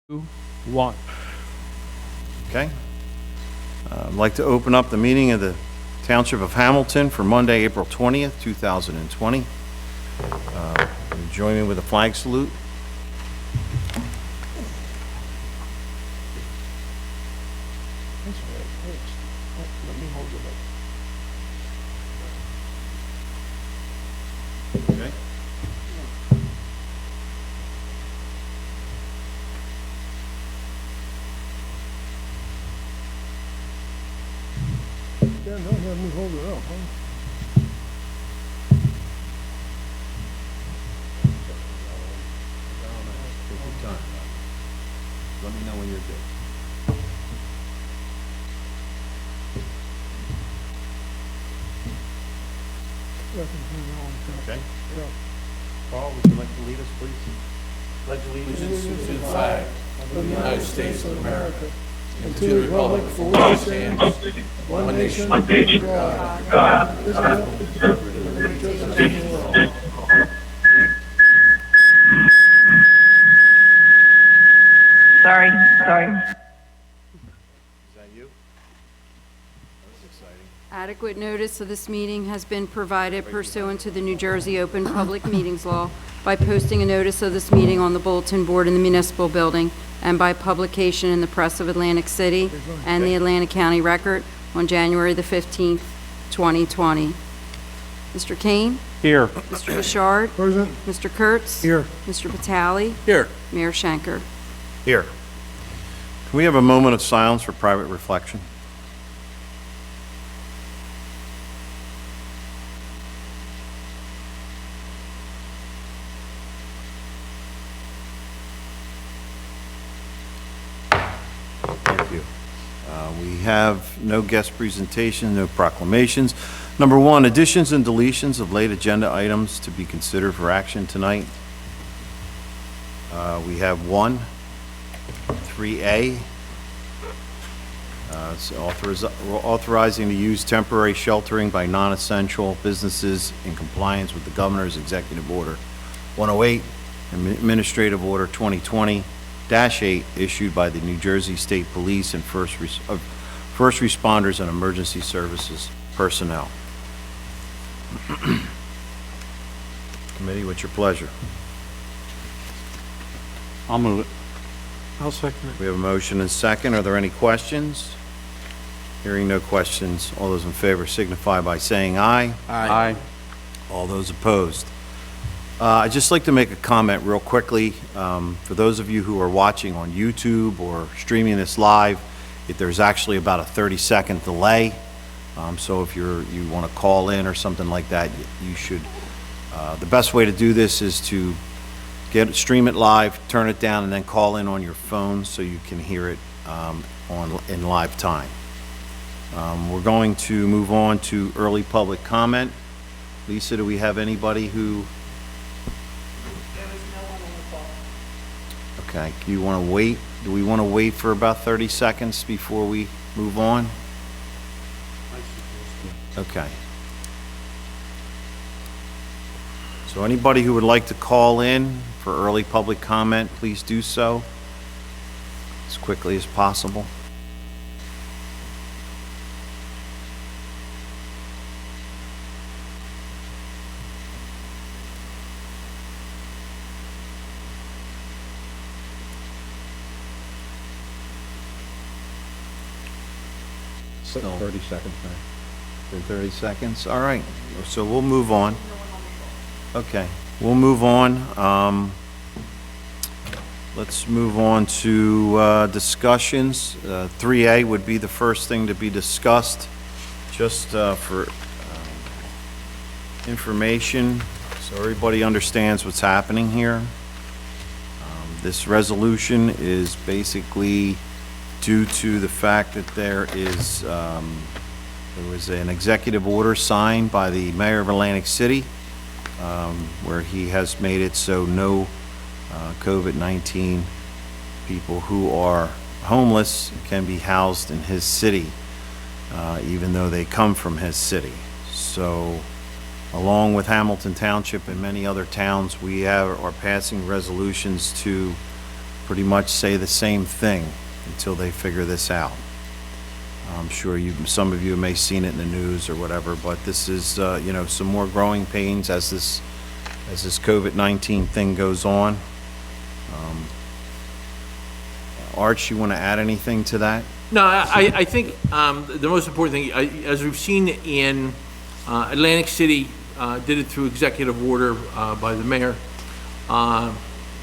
1. Okay. I'd like to open up the meeting of the Township of Hamilton for Monday, April 20th, 2020. Join me with a flag salute. Okay. Yeah, no, have me hold it up, huh? Take your time. Let me know when you're good. Okay. Yeah. Paul, would you like to lead us, please? Pledge allegiance to the flag of the United States of America and to the republic for which it stands, one nation, under God, indivisible, with justice and all. Sorry. Is that you? That's exciting. Adequate notice of this meeting has been provided pursuant to the New Jersey Open Public Meetings Law by posting a notice of this meeting on the bulletin board in the municipal building and by publication in the Press of Atlantic City and the Atlantic County Record on January the 15th, 2020. Mr. Kane? Here. Mr. Bouchard? Present. Mr. Kurtz? Here. Mr. Vitale? Here. Mayor Schenker? Here. Can we have a moment of silence for private reflection? Thank you. We have no guest presentation, no proclamations. Number 1, additions and deletions of late agenda items to be considered for action tonight. We have 1, 3A. It's authorizing to use temporary sheltering by non-essential businesses in compliance with the Governor's Executive Order 108, Administrative Order 2020-8, issued by the New Jersey State Police and first responders and emergency services personnel. Committee, what's your pleasure? I'll move it. I'll second it. We have a motion and second. Are there any questions? Hearing no questions, all those in favor signify by saying aye. Aye. All those opposed. I'd just like to make a comment real quickly. For those of you who are watching on YouTube or streaming this live, there's actually about a 30-second delay. So if you want to call in or something like that, you should. The best way to do this is to stream it live, turn it down, and then call in on your phone so you can hear it in live time. We're going to move on to early public comment. Lisa, do we have anybody who? There was no one on the call. Okay, do you want to wait? Do we want to wait for about 30 seconds before we move on? Okay. So anybody who would like to call in for early public comment, please do so as quickly as possible. Still 30 seconds, man. For 30 seconds, all right. So we'll move on. Okay, we'll move on. Let's move on to discussions. 3A would be the first thing to be discussed, just for information, so everybody understands what's happening here. This resolution is basically due to the fact that there was an executive order signed by the mayor of Atlantic City, where he has made it so no COVID-19 people who are homeless can be housed in his city, even though they come from his city. So, along with Hamilton Township and many other towns, we are passing resolutions to pretty much say the same thing until they figure this out. I'm sure some of you may have seen it in the news or whatever, but this is, you know, some more growing pains as this COVID-19 thing goes on. Arch, you want to add anything to that? No, I think the most important thing, as we've seen in Atlantic City, did it through executive order by the mayor,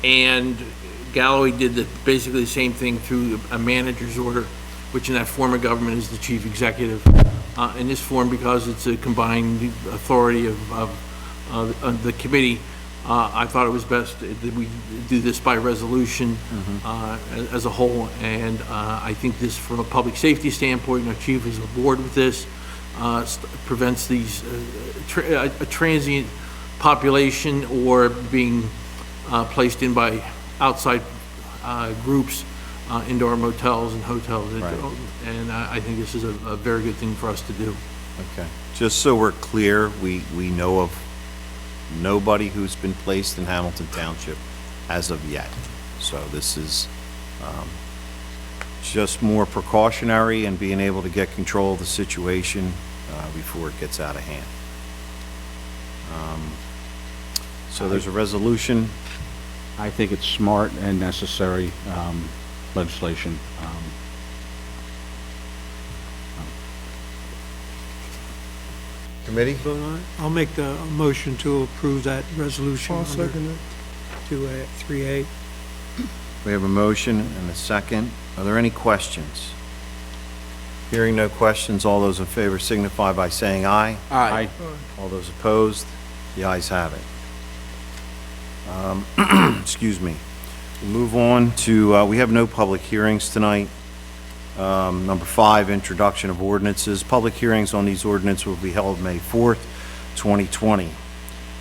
and Galloway did basically the same thing through a manager's order, which in that form of government is the chief executive. In this form, because it's a combined authority of the committee, I thought it was best that we do this by resolution as a whole, and I think this, from a public safety standpoint, our chief is aboard with this, prevents these a transient population or being placed in by outside groups into our motels and hotels. Right. And I think this is a very good thing for us to do. Okay. Just so we're clear, we know of nobody who's been placed in Hamilton Township as of yet. So this is just more precautionary and being able to get control of the situation before it gets out of hand. So there's a resolution. I think it's smart and necessary legislation. Committee? I'll make the motion to approve that resolution. I'll second it. 3A. We have a motion and a second. Are there any questions? Hearing no questions, all those in favor signify by saying aye. Aye. All those opposed, the ayes have it. Excuse me. We'll move on to, we have no public hearings tonight. Number 5, introduction of ordinances. Public hearings on these ordinances will be held May 4th, 2020.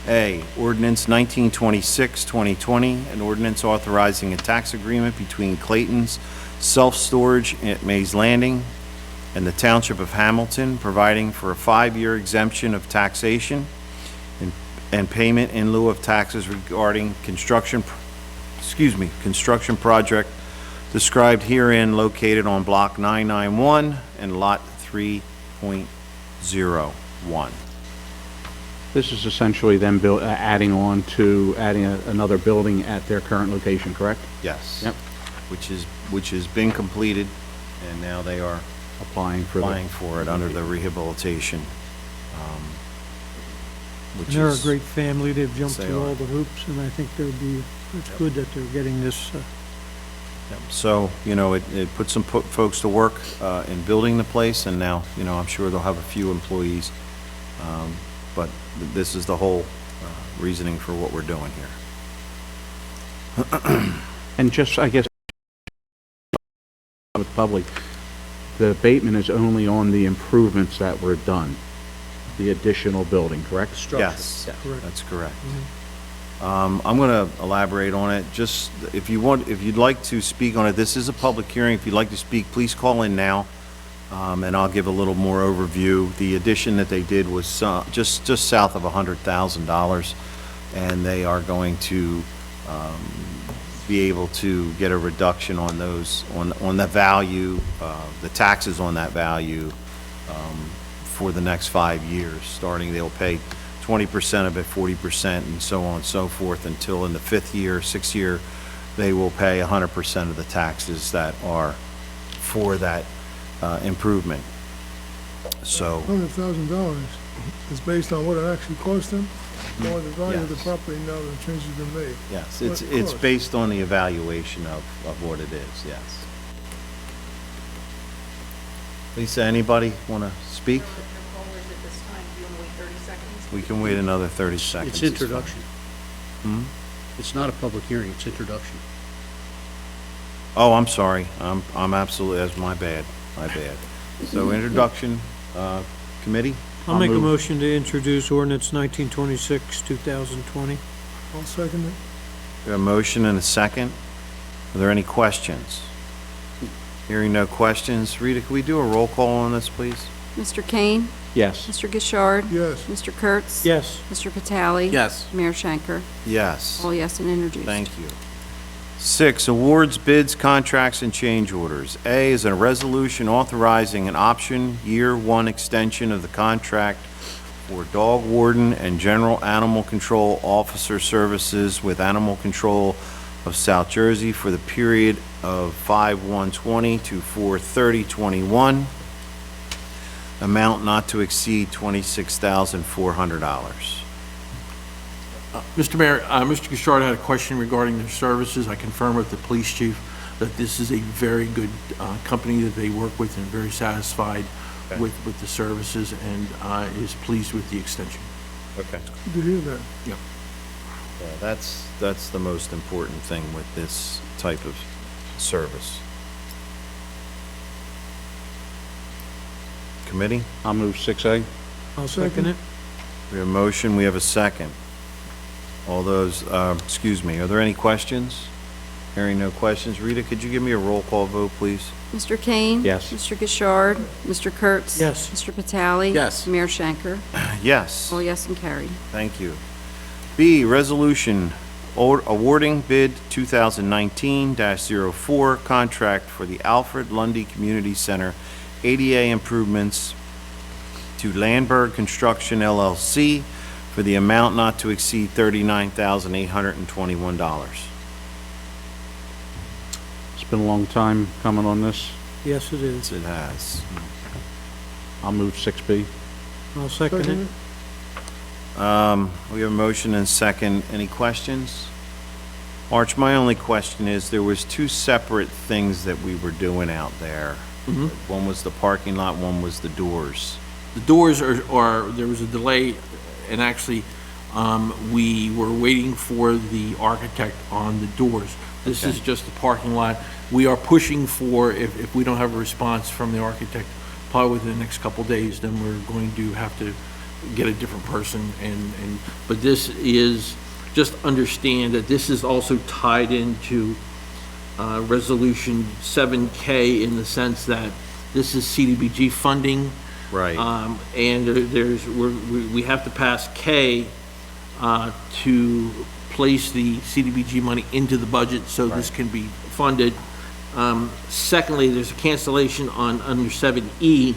A, ordinance 1926-2020, an ordinance authorizing a tax agreement between Clayton's Self-Storage at Mays Landing and the Township of Hamilton, providing for a 5-year exemption of taxation and payment in lieu of taxes regarding construction project described herein, located on Block 991 and Lot 3.01. This is essentially them adding another building at their current location, correct? Yes. Yep. Which has been completed, and now they are Applying for applying for it under the rehabilitation. Which They're a is- great family. They've jumped They through are. all the hoops, and I think it's good that they're getting this. Yep. So, you know, it put some folks to work in building the place, and now, you know, I'm sure they'll have a few employees. But this is the whole reasoning for what we're doing here. And just, I guess, with public, the abatement is only on the improvements that were done, the additional building, correct? Yes, Correct. that's correct. I'm going to elaborate on it. Just, if you'd like to speak on it, this is a public hearing. If you'd like to speak, please call in now, and I'll give a little more overview. The addition that they did was just south of $100,000, and they are going to be able to get a reduction on those, on the value, the taxes on that value for the next 5 years. Starting, they'll pay 20% of it, 40%, and so on and so forth, until in the 5th year, 6th year, they will pay 100% of the taxes that are for that improvement. So, $100,000 is based on what it actually cost them, or the value of the Yes. property now that the change has been made. yes, What it's it it's costs. based on the evaluation of what it is, yes. Lisa, anybody want to speak? Your callers at this time, do you want to wait 30 seconds? We can wait another 30 seconds. It's fine. introduction. It's not a public hearing, it's introduction. Oh, I'm sorry. I'm absolutely, that's my bad. So introduction, committee? I'll make a move. motion to introduce ordinance 1926, 2020. I'll second it. We have a motion and a second. Are there any questions? Hearing no questions. Rita, can we do a roll call on this, please? Mr. Kane? Yes. Mr. Gishard? Yes. Mr. Kurtz? Yes. Mr. Vitale? Yes. Mayor Schenker? Yes. All yes and introduced. Thank you. 6, awards, bids, contracts, and change orders. A is a resolution authorizing an option year 1 extension of the contract for dog warden and general animal control officer services with Animal Control of South Jersey for the period of 5/1/20 to 4/30/21. Amount not to exceed $26,400. Mr. Mayor, Mr. Gishard had a question regarding their services. I confirm with the police chief that this is a very good company that they work with and very satisfied Okay. with the services and is pleased with the extension. Okay. Good to hear that. Yeah, that's the most important thing with this type of service. Committee, I'll move 6A. I'll second it. we have a motion, we have a second. All those, excuse me, are there any questions? Hearing no questions. Rita, could you give me a roll call vote, please? Mr. Kane? Yes. Mr. Gishard? Mr. Kurtz? Yes. Mr. Vitale? Yes. Mayor Shanker? Yes. All yes and carried. Thank you. B, resolution awarding bid 2019-04 contract for the Alfred Lundy Community Center ADA improvements to Landberg Construction LLC for the amount not to exceed $39,821. It's been a long time coming on this. Yes, it is. It has. I'll move 6B. I'll second it. We have a motion and second. Any questions? Arch, my only question is, there was 2 separate things that we were doing out there. One was the parking lot, one was the doors. The doors are there was a delay, and actually, we were waiting for the architect on the doors. This is just the parking lot. We are pushing for, if we don't have a response from the architect, probably within the next couple days, then we're going to have to get a different person, but this is, just understand that this is also tied into Resolution 7K in the sense that this is CDBG funding. Right. And we have to pass K to place the CDBG money into the budget so this can be funded. Secondly, there's a cancellation on under 7E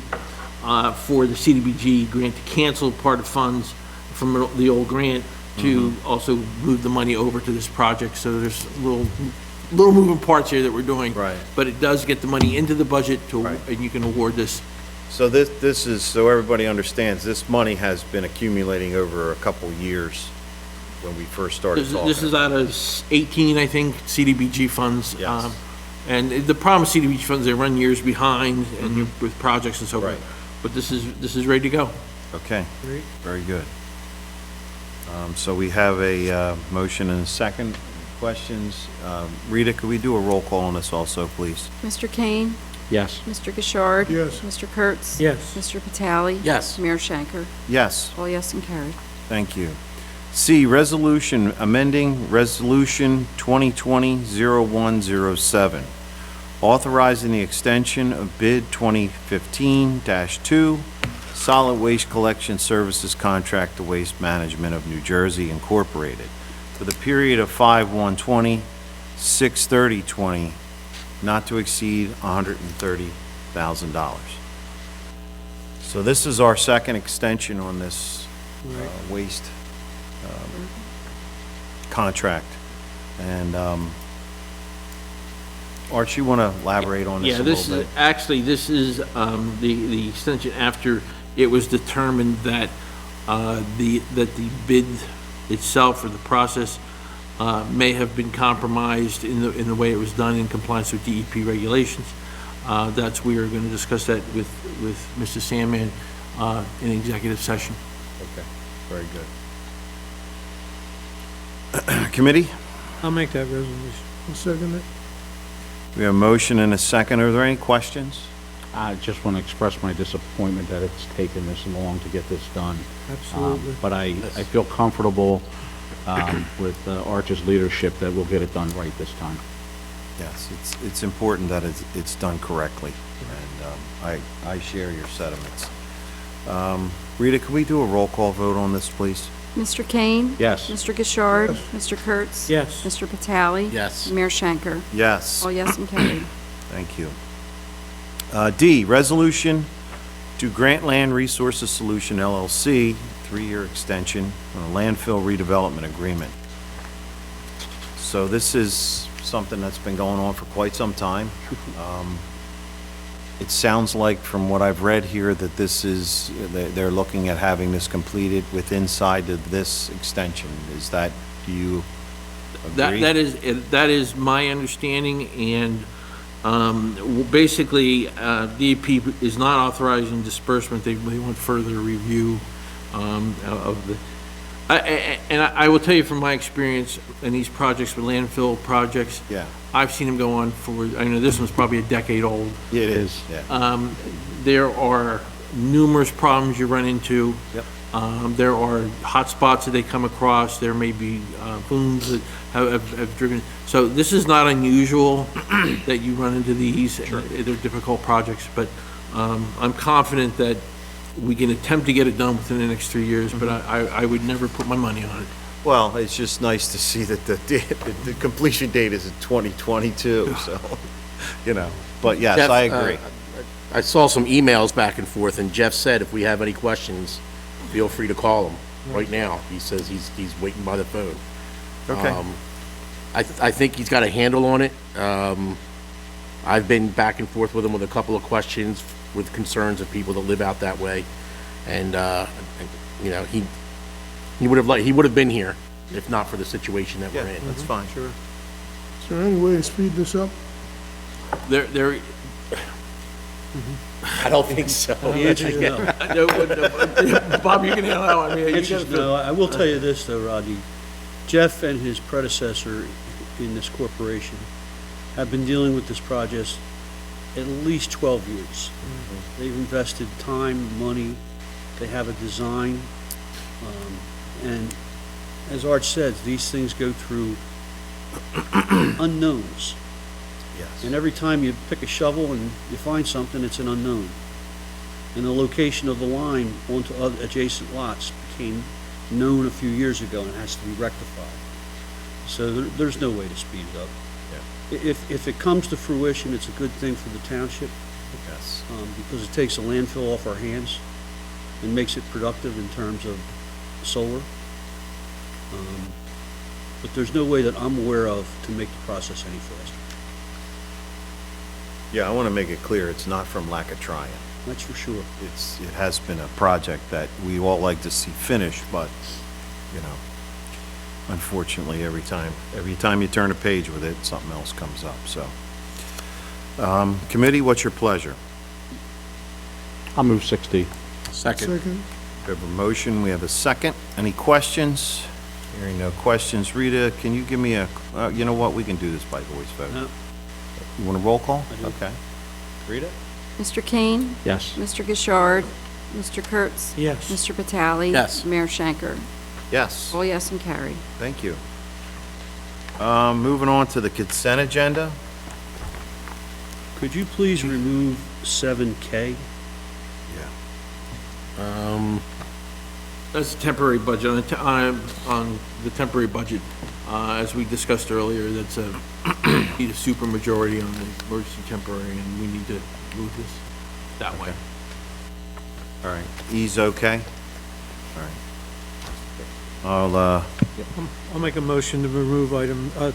for the CDBG grant to cancel part of funds from the old grant to also move the money over to this project. So there's little moving parts here that we're doing. Right. But it does get the money into the budget Right. and you can award this. So this is, so everybody understands, this money has been accumulating over a couple years when we first started talking. This is out of 18, I think, CDBG funds. Yes. And the problem with CDBG funds, they run years behind and with projects and so forth. Right. But this is ready to go. Okay, Great. very good. So we have a motion and a second. Questions? Rita, could we do a roll call on this also, please? Mr. Kane? Yes. Mr. Gishard? Yes. Mr. Kurtz? Yes. Mr. Vitale? Yes. Mayor Shanker? Yes. All yes and carried. Thank you. C, resolution amending Resolution 2020-0107, authorizing the extension of bid 2015-2 solid waste collection services contract to Waste Management of New Jersey Incorporated for the period of 5/1/20, 6/30/20, not to exceed $130,000. So this is our second extension on this waste contract. And Art, you want to elaborate on this a little bit? This is the extension after it was determined that the bid itself or the process may have been compromised in the way it was done in compliance with DEP regulations. We are going to discuss that with Mr. Sandman in executive session. Okay, very good. Committee? I'll make that resolution. I'll second it. We have a motion and a second. Are there any questions? I just want to express my disappointment that it's taken this long to get this done. Absolutely. But I feel comfortable with Arch's leadership that we'll get it done right this time. Yes, it's important that it's done correctly, and I share your sentiments. Rita, can we do a roll call vote on this, please? Mr. Kane? Yes. Mr. Gishard? Mr. Kurtz? Yes. Mr. Vitale? Yes. Mayor Shanker? Yes. All yes and carried. Thank you. D, resolution to grant Land Resources Solution LLC 3-year extension on a landfill redevelopment agreement. So this is something that's been going on for quite some time. It sounds like, from what I've read here, that this is, they're looking at having this completed inside of this extension. Is that, do you agree? That is my understanding, and basically, DEP is not authorizing disbursement. They want further review of the, and I will tell you from my experience in these projects, with landfill projects, Yeah. I've seen them go on for, I know this one's probably a decade old. Yeah, it is, yeah. There are numerous problems you run into. Yep. There are hot spots that they come across. There may be booms that have driven. So this is not unusual that you run into these. Sure. They're difficult projects, but I'm confident that we can attempt to get it done within the next 3 years, but I would never put my money on it. Well, it's just nice to see that the completion date is in 2022, so, you know, but yes, Jeff, I agree. I saw some emails back and forth, and Jeff said if we have any questions, feel free to call him right now. He says he's waiting by the phone. Okay. I think he's got a handle on it. I've been back and forth with him with a couple of questions with concerns of people that live out that way, and you know, he would have been here if not for the situation that we're Yeah, in. that's fine. Sure. Is there any way to speed this up? There, I don't think so. The answer is no. Bob, you can handle that one. I mean, you Answer is gotta- no. I will tell you this, though, Rodney. Jeff and his predecessor in this corporation have been dealing with this project at least 12 years. They've invested time, money, they have a design, and as Art says, these things go through unknowns. Yes. And every time you pick a shovel and you find something, it's an unknown. And the location of the line onto other adjacent lots became known a few years ago and has to be rectified. So there's no way to speed it up. If it comes to fruition, it's a good thing for the township, Yes. because it takes a landfill off our hands and makes it productive in terms of solar. But there's no way that I'm aware of to make the process any faster. Yeah, I want to make it clear, it's not from lack of trying. That's for sure. It has been a project that we all like to see finished, but, you know, unfortunately, every time you turn a page with it, something else comes up, so. Committee, what's your pleasure? I'll move 6D. Second. Second? We have a motion, we have a second. Any questions? Hearing no questions. Rita, can you give me you know what, we can do this by voice vote. No. You want a roll call? I do. Okay. Rita? Mr. Kane? Yes. Mr. Gishard? Mr. Kurtz? Yes. Mr. Vitale? Yes. Mayor Shanker? Yes. All yes and carried. Thank you. Moving on to the consent agenda. Could you please remove 7K? Yeah. That's a temporary budget. On the temporary budget, as we discussed earlier, that's need a supermajority on the emergency temporary, and we need to move this that way. All right. E's okay? All right. I'll make a motion to remove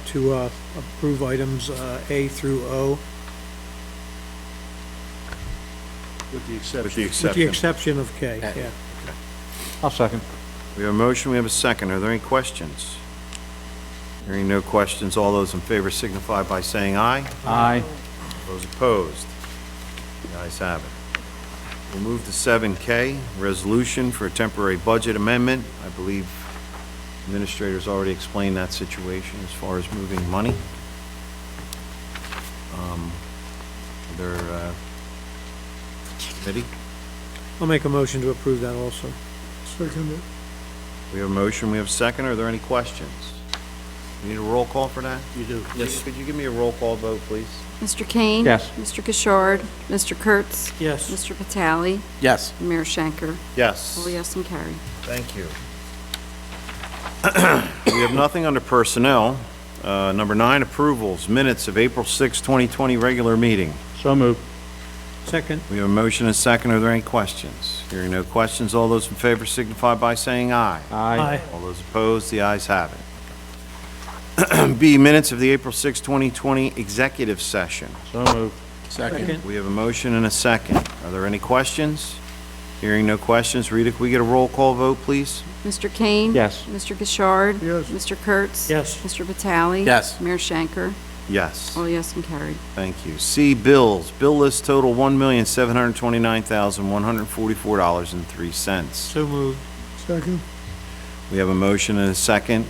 to approve items A through O. With the exception. With the With the exception of K, yeah. I'll second. We have a motion, we have a second. Are there any questions? Hearing no questions, all those in favor signify by saying aye. Aye. Those opposed? The ayes have it. We'll move to 7K, resolution for a temporary budget amendment. I believe administrators already explained that situation as far as moving money. Committee? I'll make a motion to approve that also. Second it. We have a motion, we have a second. Are there any questions? You need a roll call for that? You do. Yes. Could you give me a roll call vote, please? Mr. Kane? Yes. Mr. Gishard? Mr. Kurtz? Yes. Mr. Vitale? Yes. Mayor Shanker? Yes. All yes and carried. Thank you. We have nothing under personnel. Number 9, approvals, minutes of April 6, 2020, regular meeting. So moved. Second. We have a motion and a second. Are there any questions? Hearing no questions, all those in favor signify by saying aye. Aye. All those opposed, the ayes have it. B, minutes of the April 6, 2020, executive session. So moved. Second? We have a motion and a second. Are there any questions? Hearing no questions, Rita, can we get a roll call vote, please? Mr. Kane? Yes. Mr. Gishard? Yes. Mr. Kurtz? Yes. Mr. Vitale? Yes. Mayor Shanker? Yes. All yes and carried. Thank you. C, bills. Bill list total $1,729,144.03. So moved. Second? We have a motion and a second.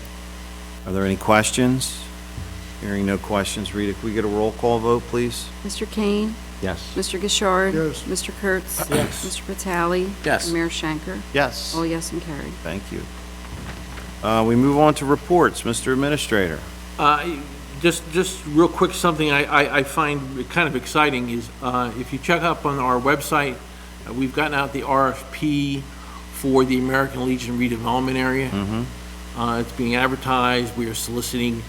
Are there any questions? Hearing no questions, Rita, can we get a roll call vote, please? Mr. Kane? Yes. Mr. Gishard? Yes. Mr. Kurtz? Yes. Mr. Vitale? Yes. Mayor Shanker? Yes. All yes and carried. Thank you. We move on to reports. Mr. Administrator. Just real quick, something I find kind of exciting is, if you check up on our website, we've gotten out the RFP for the American Legion redevelopment area. It's being advertised. We are soliciting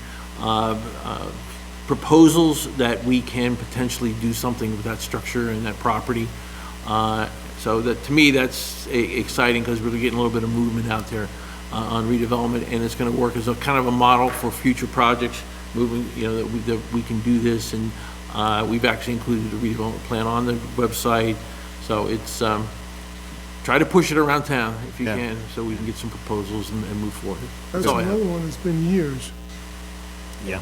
proposals that we can potentially do something with that structure and that property. So that, to me, that's exciting because we're getting a little bit of movement out there on redevelopment, and it's going to work as a kind of a model for future projects moving, that we can do this. And we've actually included a redevelopment plan on the website. So it's, try to push it around town if you Yeah. can, so we can get some proposals and move forward. That's all I have. another one that's been years. Yeah.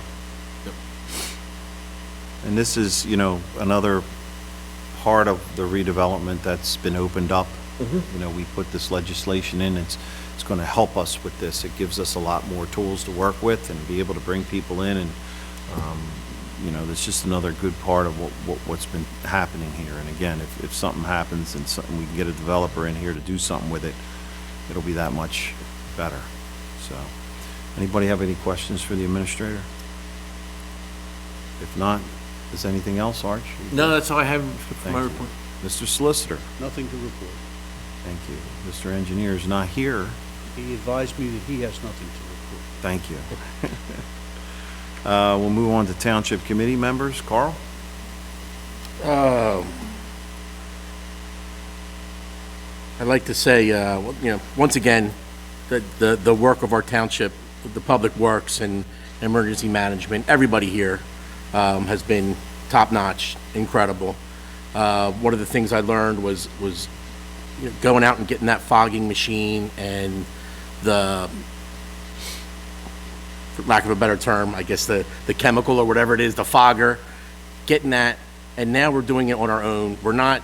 And this is, another part of the redevelopment that's been opened up. We put this legislation in, it's going to help us with this. It gives us a lot more tools to work with and be able to bring people in, and, that's just another good part of what's been happening here. And again, if something happens and we can get a developer in here to do something with it, it'll be that much better. So, anybody have any questions for the administrator? If not, is anything else, Arch? No, that's all I have for my Thank you. report. Mr. Solicitor? Nothing to report. Thank you. Mr. Engineer is not here. He advised me that he has nothing to report. Thank you. We'll move on to Township Committee members. Carl? I'd like to say, once again, the work of our township, the public works and emergency management, everybody here has been top-notch, incredible. One of the things I learned was going out and getting that fogging machine and the, for lack of a better term, I guess the chemical or whatever it is, the fogger, getting that, and now we're doing it on our own. We're not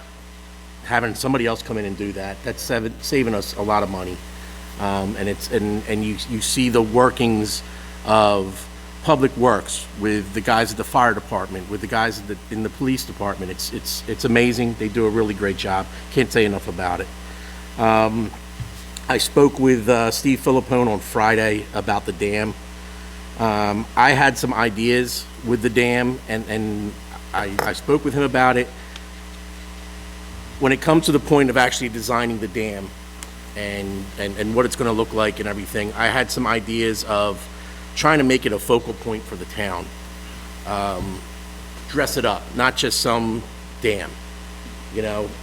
having somebody else come in and do that. That's saving us a lot of money. And you see the workings of public works with the guys at the fire department, with the guys in the police department. It's amazing. They do a really great job. Can't say enough about it. I spoke with Steve Filippone on Friday about the dam. I had some ideas with the dam, and I spoke with him about it. When it comes to the point of actually designing the dam and what it's going to look like and everything, I had some ideas of trying to make it a focal point for the town. Dress it up, not just some dam,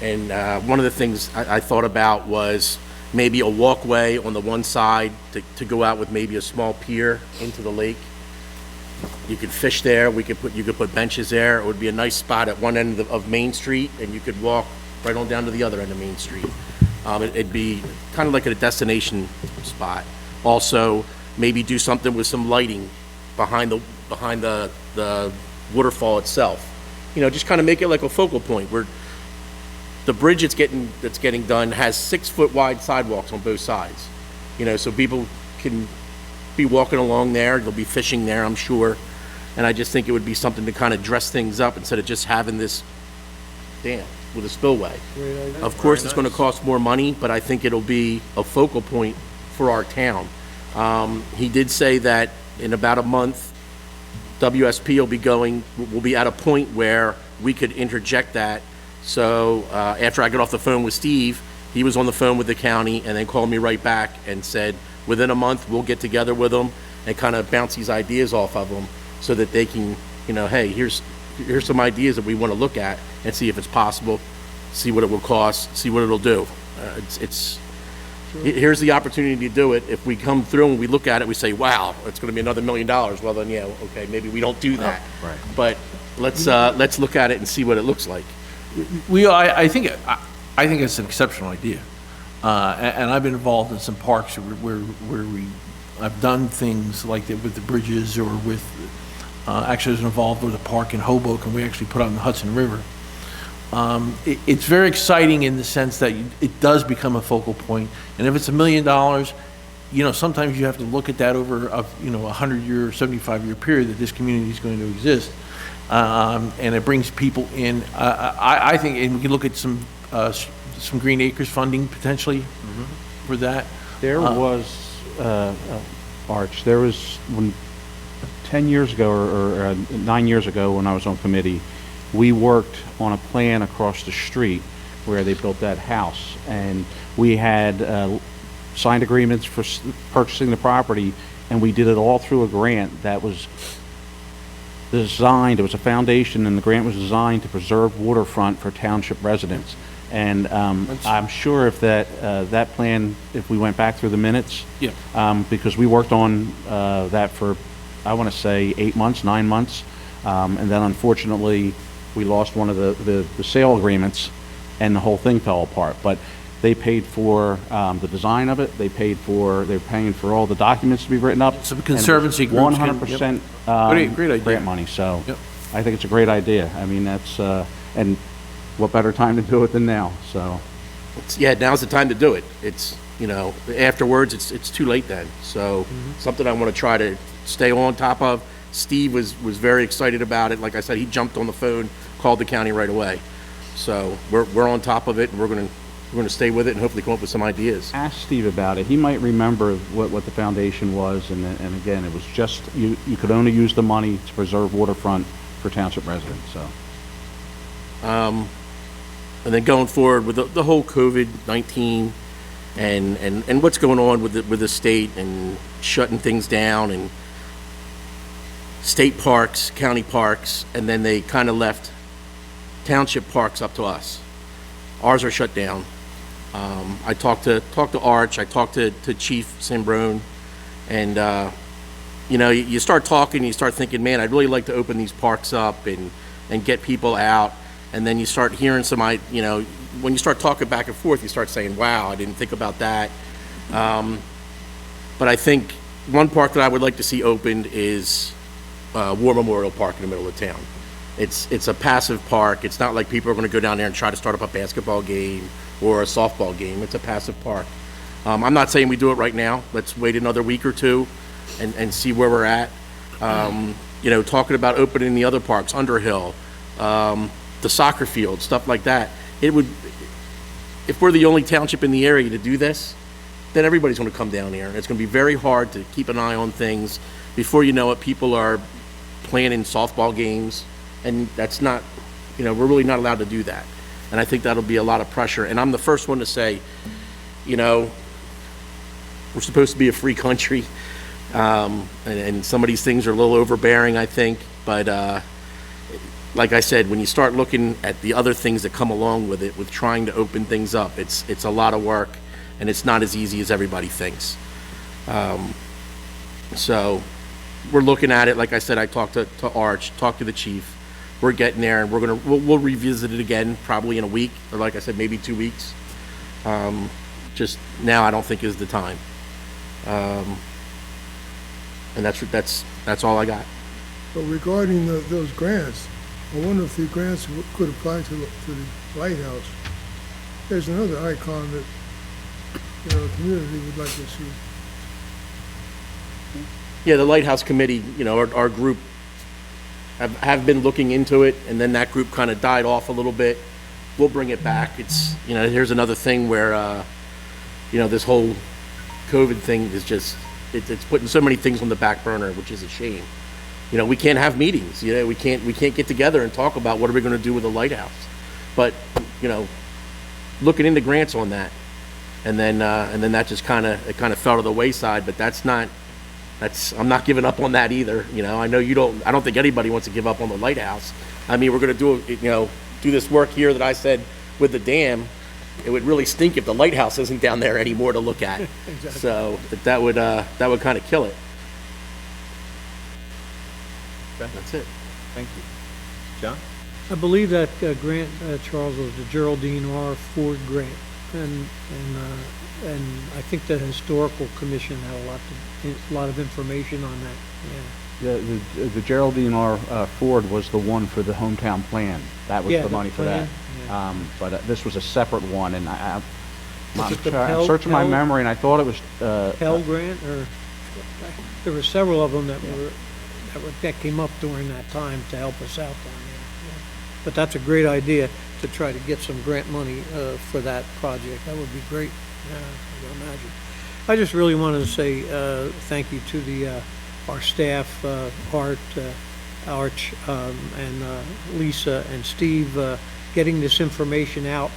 and one of the things I thought about was maybe a walkway on the one side to go out with maybe a small pier into the lake. You could fish there, you could put benches there. It would be a nice spot at one end of Main Street, and you could walk right on down to the other end of Main Street. It'd be kind of like a destination spot. Also, maybe do something with some lighting behind the waterfall itself. Just kind of make it like a focal point where the bridge that's getting done has 6-foot wide sidewalks on both sides. So people can be walking along there. They'll be fishing there, I'm sure. And I just think it would be something to kind of dress things up instead of just having this dam with a spillway. Of course, it's going to cost more money, but I think it'll be a focal point for our town. He did say that in about a month, WSP will be at a point where we could interject that. So after I got off the phone with Steve, he was on the phone with the county and then called me right back and said, within a month, we'll get together with them and kind of bounce these ideas off of them so that they can, hey, here's some ideas that we want to look at and see if it's possible, see what it will cost, see what it'll do. Here's the opportunity to do it. If we come through and we look at it, we say, wow, it's going to be another $1 million. Well, then, yeah, okay, maybe we don't do that. Right. But let's look at it and see what it looks like. I think it's an exceptional idea. And I've been involved in some parks where I've done things like that with the bridges or with, actually I was involved with a park in Hoboken we actually put out in the Hudson River. It's very exciting in the sense that it does become a focal point. And if it's $1 million, sometimes you have to look at that over a 100-year, 75-year period that this community is going to exist. And it brings people in. I think, and we can look at some Green Acres funding potentially for that. There was, Arch, there was, when 10 years ago or 9 years ago when I was on committee, we worked on a plan across the street where they built that house. And we had signed agreements for purchasing the property, and we did it all through a grant that was designed, it was a foundation, and the grant was designed to preserve waterfront for township residents. And I'm sure if that plan, if we went back through the minutes, because we worked on that for, I want to say, 8 months, 9 months, and then unfortunately we lost one of the sale agreements, and the whole thing fell apart. But they paid for the design of it. They're paying for all the documents to be written up. Some conservancy groups can- 100% Great idea. grant money. So Yep. I think it's a great idea. I mean, that's and what better time to do it than now? So Now's the time to do it. It's, afterwards, it's too late then. So something I want to try to stay on top of. Steve was very excited about it. Like I said, he jumped on the phone, called the county right away. So we're on top of it, and we're going to stay with it and hopefully come up with some ideas. ask Steve about it. He might remember what the foundation was, and again, it was just you could only use the money to preserve waterfront for township residents. So. And then going forward with the whole COVID-19 and what's going on with the state and shutting things down and state parks, county parks, and then they kind of left township parks up to us. Ours are shut down. I talked to Arch, I talked to Chief Simbrone, and you start talking, you start thinking, man, I'd really like to open these parks up and get people out. And then you start hearing when you start talking back and forth, you start saying, wow, I didn't think about that. But I think one park that I would like to see opened is War Memorial Park in the middle of town. It's a passive park. It's not like people are going to go down there and try to start up a basketball game or a softball game. It's a passive park. I'm not saying we do it right now. Let's wait another week or two and see where we're at. Talking about opening the other parks, Underhill, the soccer field, stuff like that. If we're the only township in the area to do this, then everybody's going to come down here. It's going to be very hard to keep an eye on things. Before you know it, people are planning softball games, and that's not, we're really not allowed to do that. And I think that'll be a lot of pressure. And I'm the first one to say, we're supposed to be a free country, and some of these things are a little overbearing, I think. But like I said, when you start looking at the other things that come along with it, with trying to open things up, it's a lot of work, and it's not as easy as everybody thinks. So we're looking at it. Like I said, I talked to Arch, talked to the chief. We're getting there, and we'll revisit it again probably in a week, or like I said, maybe 2 weeks. Just now, I don't think is the time. And that's all I got. But regarding those grants, I wonder if the grants could apply to the lighthouse. There's another icon that, the community would like to see. Yeah, the Lighthouse Committee, our group have been looking into it, and then that group kind of died off a little bit. We'll bring it back. It's, here's another thing where, this whole COVID thing is just, it's putting so many things on the back burner, which is a shame. We can't have meetings, we can't get together and talk about what are we going to do with the lighthouse. But, looking into grants on that and then that just kind of fell to the wayside. But I'm not giving up on that either. You know, I know you don't. I don't think anybody wants to give up on the lighthouse. I mean, we're going to do this work here that I said with the dam. It would really stink if the lighthouse isn't down there anymore to look at. Exactly. So that would kind of kill it. That's it. Thank you. John? I believe that grant, Charles, was the Geraldine R. Ford grant, and I think the Historical Commission had a lot of information on that, yeah. The Geraldine R. Ford was the one for the hometown plan. That was Yeah, the the money for that. plan, But this was a separate one, and I'm it the I'm searching my Pell- memory, and I thought it was, Pell Grant, or, there were several of them that came up during that time to help us out down there. Yeah. But that's a great idea, to try to get some grant money for that project. That would be great, I can imagine. I just really wanted to say thank you to our staff, Art, Arch, and Lisa and Steve, getting this information out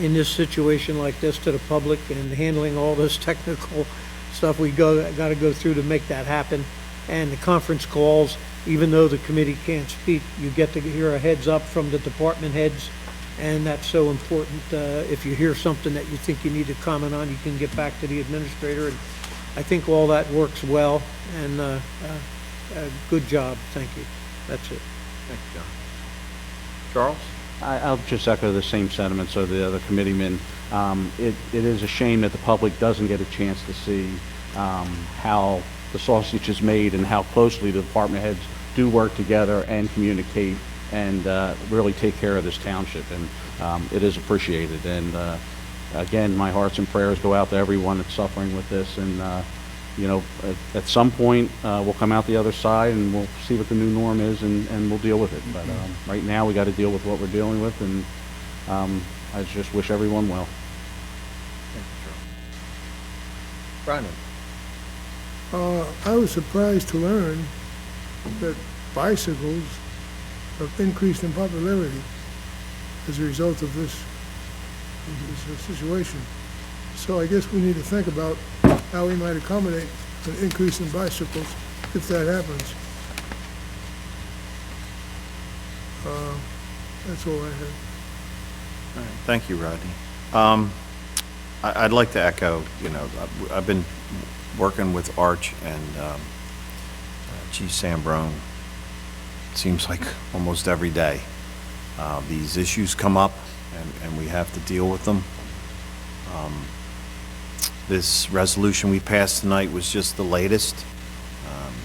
in this situation like this to the public, and handling all this technical stuff we got to go through to make that happen. And the conference calls, even though the committee can't speak, you get to hear a heads up from the department heads, and that's so important. If you hear something that you think you need to comment on, you can get back to the administrator, and I think all that works well, and good job, thank you. That's it. Thank you, John. Charles? I'll just echo the same sentiments of the other committeemen. It is a shame that the public doesn't get a chance to see how the sausage is made and how closely the department heads do work together and communicate and really take care of this township. And it is appreciated. And again, my hearts and prayers go out to everyone that's suffering with this. And you know, at some point, we'll come out the other side and we'll see what the new norm is, and we'll deal with it. But right now, we got to deal with what we're dealing with, and I just wish everyone well. Thank you, Charles. Brian? I was surprised to learn that bicycles have increased in popularity as a result of this situation. So I guess we need to think about how we might accommodate an increase in bicycles if that happens. That's all I have. All right. Thank you, Rodney. I'd like to echo, you know, I've been working with Arch and Chief Sambrone, seems like almost every day. These issues come up, and we have to deal with them. This resolution we passed tonight was just the latest.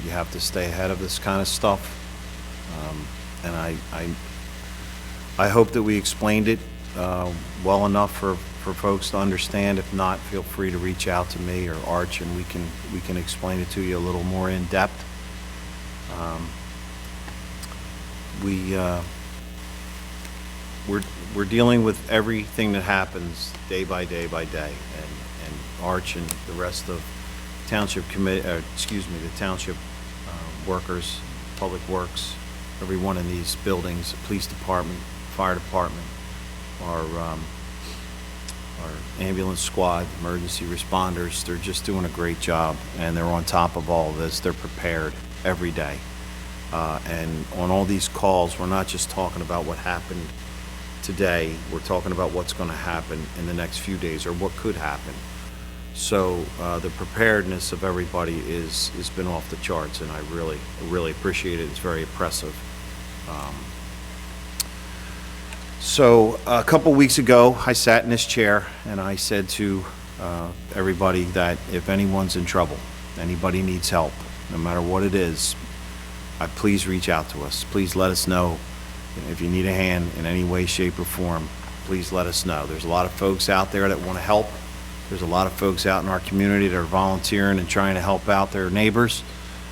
You have to stay ahead of this kind of stuff. And I hope that we explained it well enough for folks to understand. If not, feel free to reach out to me or Arch, and we can explain it to you a little more in depth. We're dealing with everything that happens day by day by day, and Arch and the rest of township committee, the township workers, public works, everyone in these buildings, the police department, fire department, our ambulance squad, emergency responders, they're just doing a great job, and they're on top of all of this. They're prepared every day. And on all these calls, we're not just talking about what happened today, we're talking about what's going to happen in the next few days, or what could happen. So the preparedness of everybody has been off the charts, and I really appreciate it. It's very impressive. So a couple weeks ago, I sat in this chair and I said to everybody that if anyone's in trouble, anybody needs help, no matter what it is, please reach out to us. Please let us know. If you need a hand in any way, shape, or form, please let us know. There's a lot of folks out there that want to help. There's a lot of folks out in our community that are volunteering and trying to help out their neighbors.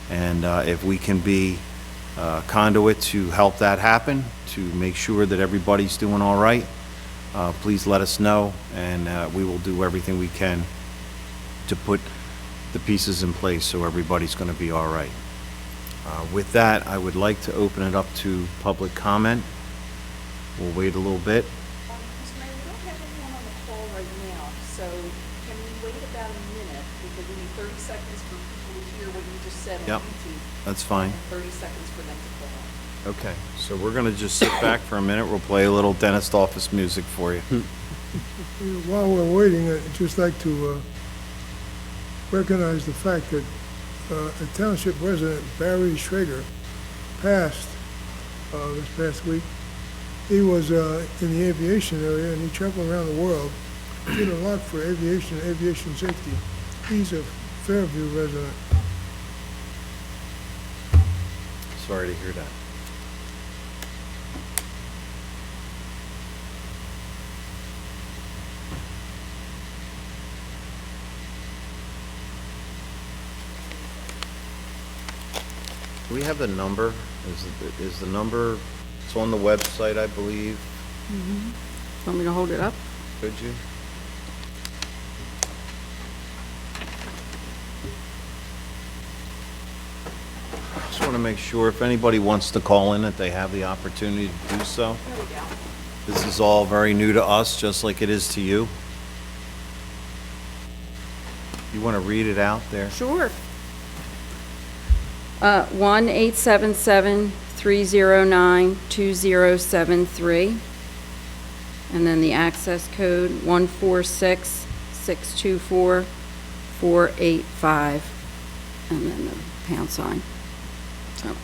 And if we can be a conduit to help that happen, to make sure that everybody's doing all right, please let us know, and we will do everything we can to put the pieces in place so everybody's going to be all right. With that, I would like to open it up to public comment. We'll wait a little bit. Mr. Mayor, we don't have anyone on the call right now, so can wait about a minute, because we need 30 seconds for people to hear what you just said on Yep. YouTube. That's fine. And 30 seconds for them to call. Okay, so we're gonna just sit back for a minute. We'll play a little dentist office music for you. While we're waiting, I'd just like to recognize the fact that a township resident, Barry Schrager, passed this past week. He was in the aviation area, and he traveled around the world, did a lot for aviation safety. He's a Fairview resident. Sorry to hear that. Do we have the number? Is the number, it's on the website, I believe. Want me to hold it up? Could you? Just want to make sure if anybody wants to call in, that they have the opportunity to do so. There we go. This is all very new to us, just like it is to you. You want to read it out there? Sure. 1-877-309-2073. And then the access code, 146-624-485. And then the pound sign. So,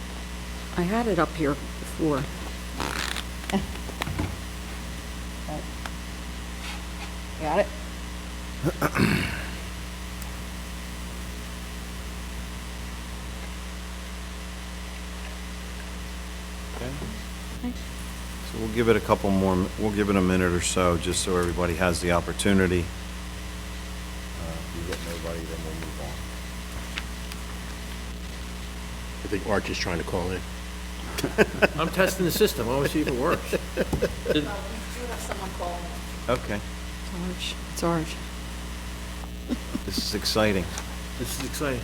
I had it up here before. Got it? So we'll give it a couple more, we'll give it a minute or so, just so everybody has the opportunity. If you get nobody, then we'll move on. I think Arch is trying to call in. I'm testing the system. I want to see if it works. We do have someone calling. Okay, It's ours. this is exciting. This is exciting.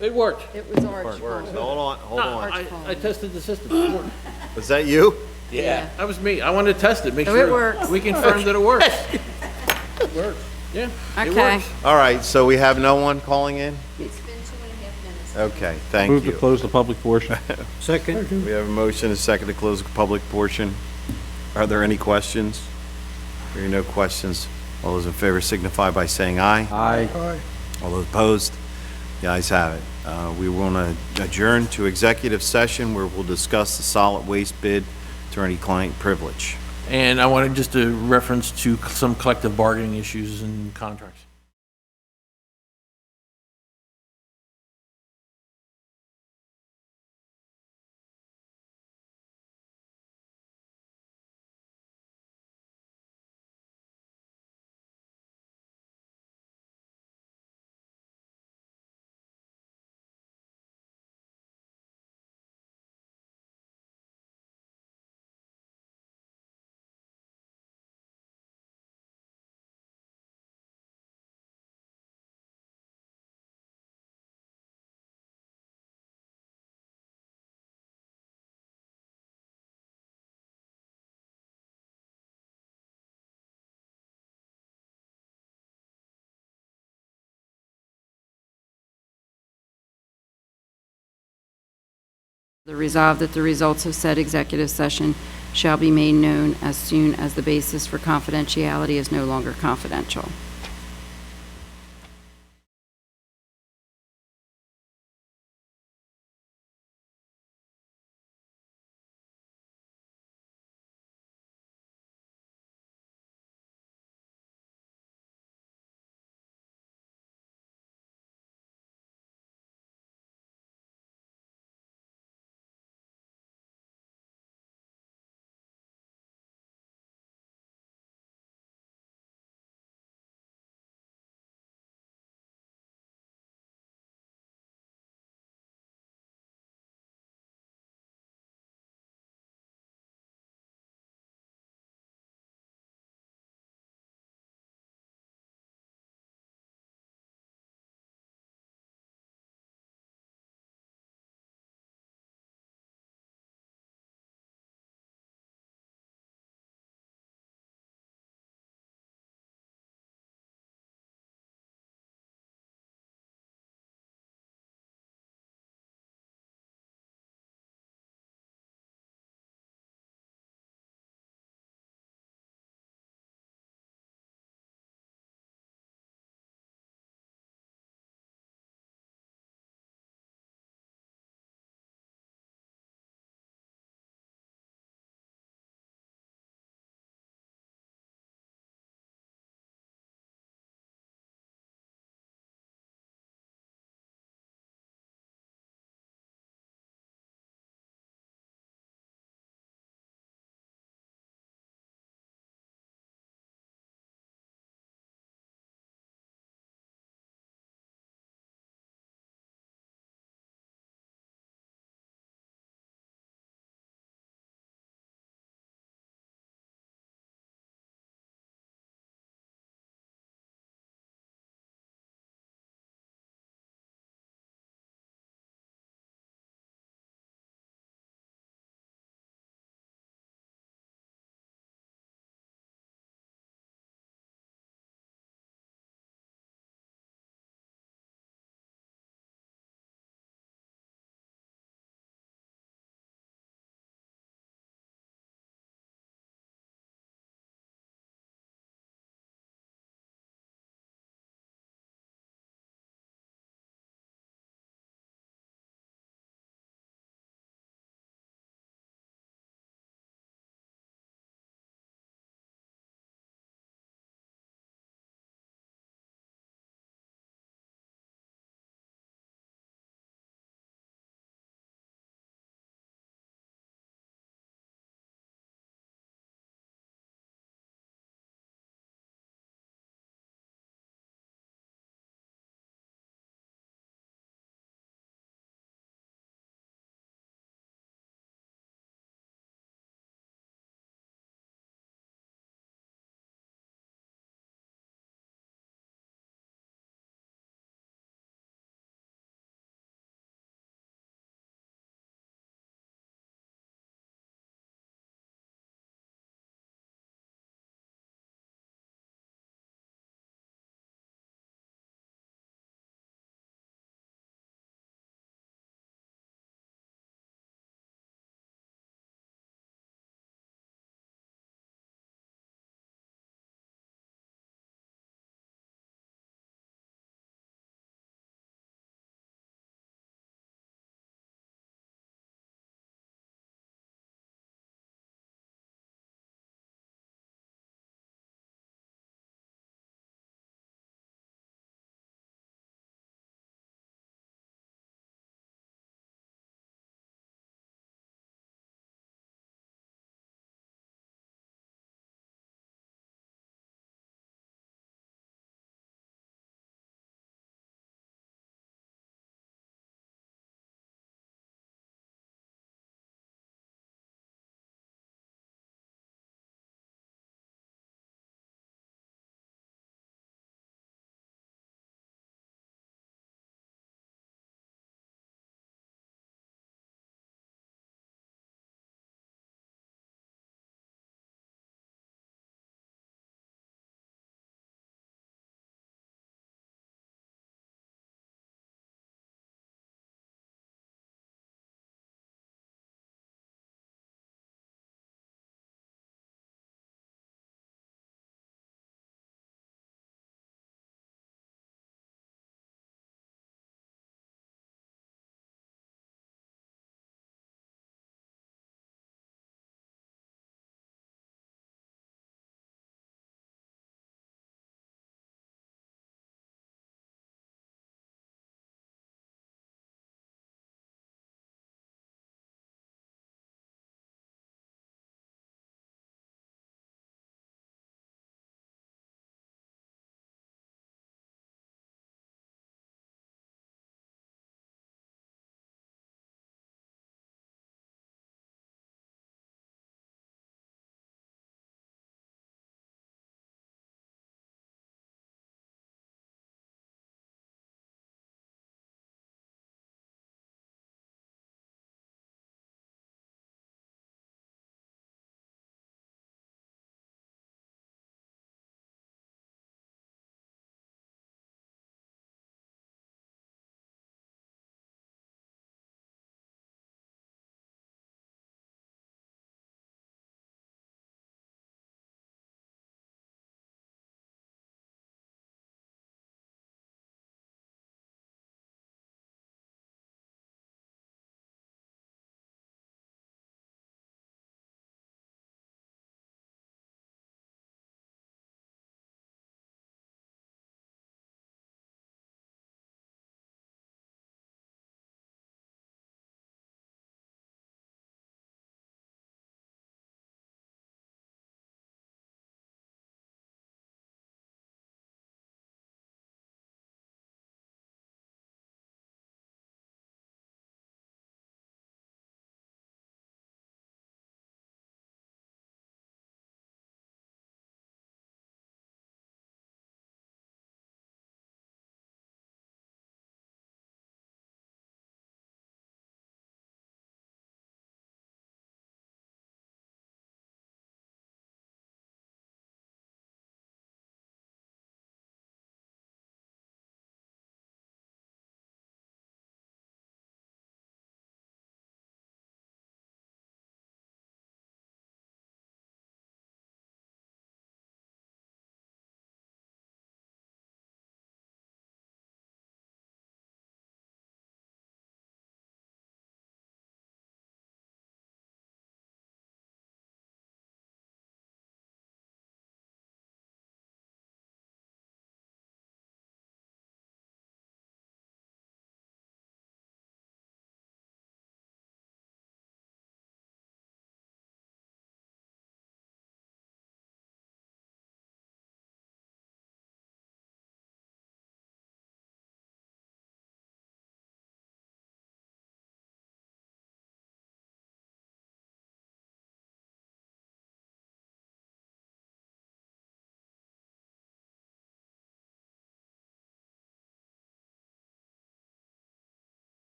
It worked. It was ours. Hold on, hold on. I tested the system. It worked. Was that you? Yeah. That was me. I wanted to test it, make Oh, sure. it works. We confirmed that it works. It works. Yeah. It Okay. works. All right, so we have no one calling in? It's been 2.5 minutes. Okay, thank Move to you. close the public portion. Second? We have a motion and a second to close the public portion. Are there any questions? Hearing no questions, all those in favor signify by saying aye. Aye. Aye. All those opposed? The ayes have it. We want to adjourn to executive session where we'll discuss the solid waste bid, attorney-client privilege. And I wanted just a reference to some collective bargaining issues and contracts. The resolve that the results of said executive session shall be made known as soon as the basis for confidentiality is no longer confidential.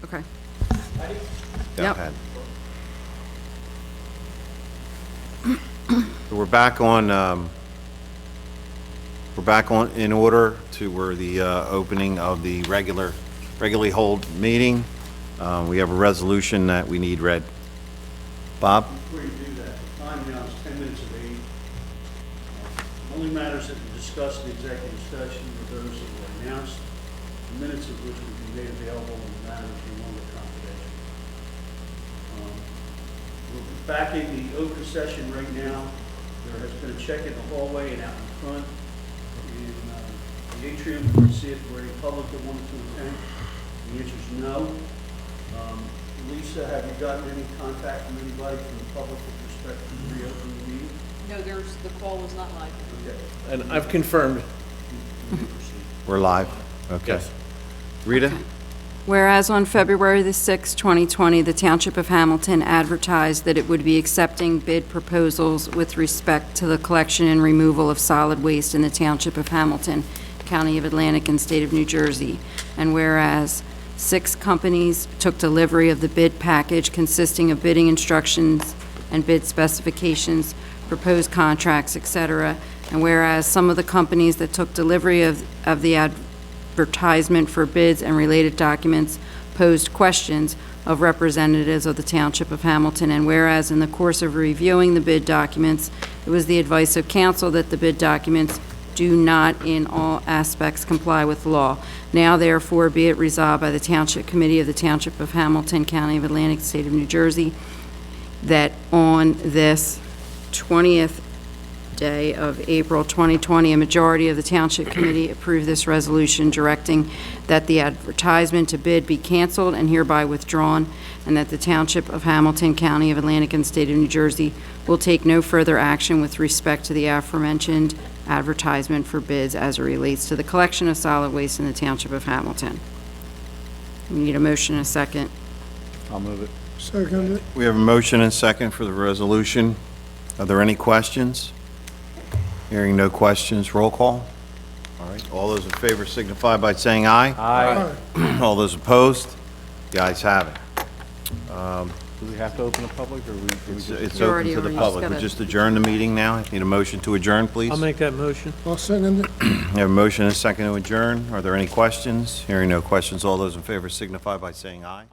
Okay. Go Yep. ahead. So we're back on in order to where the opening of the regularly hold meeting. We have a resolution that we need read. Bob? Before you do that, the time now is 10 minutes of 8. Only matters that were discussed in executive session were those that were announced, the minutes of which will be made available in the manner if you want it confidential. We're back in the open session right now. There has been a check in the hallway and out in front. In the atrium, you can see if there were any public that wanted to attend. The answer is no. Lisa, have you gotten any contact from anybody from the public with respect to reopening the meeting? No, the call was not live. Okay. And I've confirmed. You may proceed. We're live? Okay. Yes. Rita? Whereas on February the 6th, 2020, the Township of Hamilton advertised that it would be accepting bid proposals with respect to the collection and removal of solid waste in the Township of Hamilton, County of Atlantic, and State of New Jersey. And whereas 6 companies took delivery of the bid package consisting of bidding instructions and bid specifications, proposed contracts, etc. And whereas some of the companies that took delivery of the advertisement for bids and related documents posed questions of representatives of the Township of Hamilton, and whereas in the course of reviewing the bid documents, it was the advice of counsel that the bid documents do not in all aspects comply with law. Now therefore be it resolved by the Township Committee of the Township of Hamilton, County of Atlantic, State of New Jersey, that on this 20th day of April 2020, a majority of the Township Committee approved this resolution directing that the advertisement to bid be canceled and hereby withdrawn, and that the Township of Hamilton, County of Atlantic, and State of New Jersey will take no further action with respect to the aforementioned advertisement for bids as it relates to the collection of solid waste in the Township of Hamilton. We need a motion and a second. I'll move it. Second it. We have a motion and second for the resolution. Are there any questions? Hearing no questions, roll call. All right, all those in favor signify by saying aye. Aye. All those opposed? The ayes have it. Do we have to open a public, or we just? It's You open already to the are, you just public. We gotta- just adjourn the meeting now. Need a motion to adjourn, please? I'll make that motion. I'll second it. We have a motion and a second to adjourn. Are there any questions? Hearing no questions, all those in favor signify by saying aye.